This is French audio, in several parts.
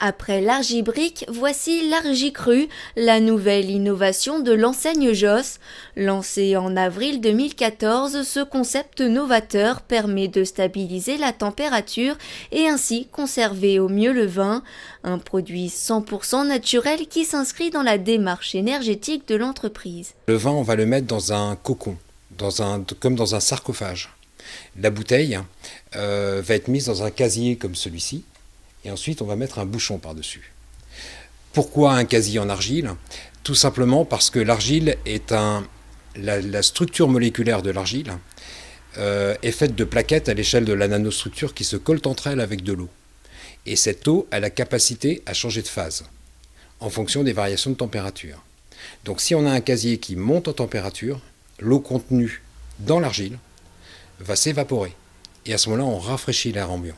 Après l'Argibrick, voici l'Argicru, la nouvelle innovation de l'enseigne Joss. Lancé en avril 2014, ce concept novateur permet de stabiliser la température et ainsi conserver au mieux le vin, un produit 100% naturel qui s'inscrit dans la démarche énergétique de l'entreprise. Le vin, on va le mettre dans un cocon, comme dans un sarcophage. La bouteille va être mise dans un casier comme celui-ci. Et ensuite, on va mettre un bouchon par-dessus. Pourquoi un casier en argile? Tout simplement parce que l'argile est la structure moléculaire de l'argile est faite de plaquettes à l'échelle de la nanostructure qui se collent entre elles avec de l'eau. Et cette eau a la capacité à changer de phase en fonction des variations de température. Donc si on a un casier qui monte en température, l'eau contenue dans l'argile va s'évaporer. Et à ce moment-là, on rafraîchit l'air ambiant.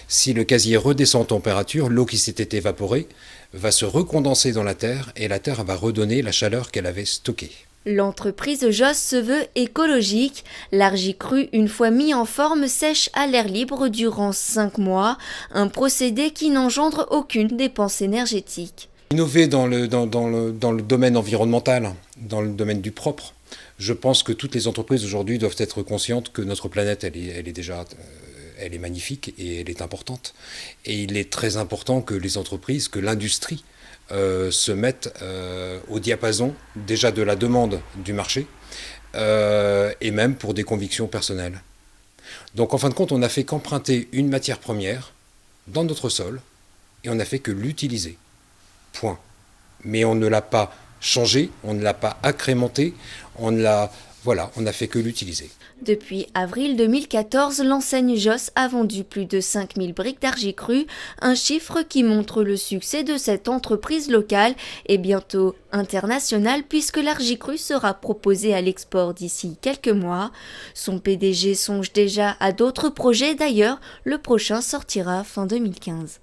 Si le casier redescend en température, l'eau qui s'était évaporée va se recondenser dans la terre et la terre va redonner la chaleur qu'elle avait stockée. L'entreprise Joss se veut écologique. L'argicru, une fois mis en forme, sèche à l'air libre durant 5 mois, un procédé qui n'engendre aucune dépense énergétique. Innover dans le domaine environnemental, dans le domaine du propre, je pense que toutes les entreprises aujourd'hui doivent être conscientes que notre planète, elle est magnifique et elle est importante. Et il est très important que les entreprises, que l'industrie se mettent au diapason déjà de la demande du marché et même pour des convictions personnelles. Donc en fin de compte, on n'a fait qu'emprunter une matière première dans notre sol et on n'a fait que l'utiliser. Point. Mais on ne l'a pas changé, on ne l'a pas agrémenté, on n'a fait que l'utiliser. Depuis avril 2014, l'enseigne Joss a vendu plus de 5000 briques d'argicru, un chiffre qui montre le succès de cette entreprise locale et bientôt internationale puisque l'argicru sera proposé à l'export d'ici quelques mois. Son PDG songe déjà à d'autres projets, d'ailleurs, le prochain sortira fin 2015.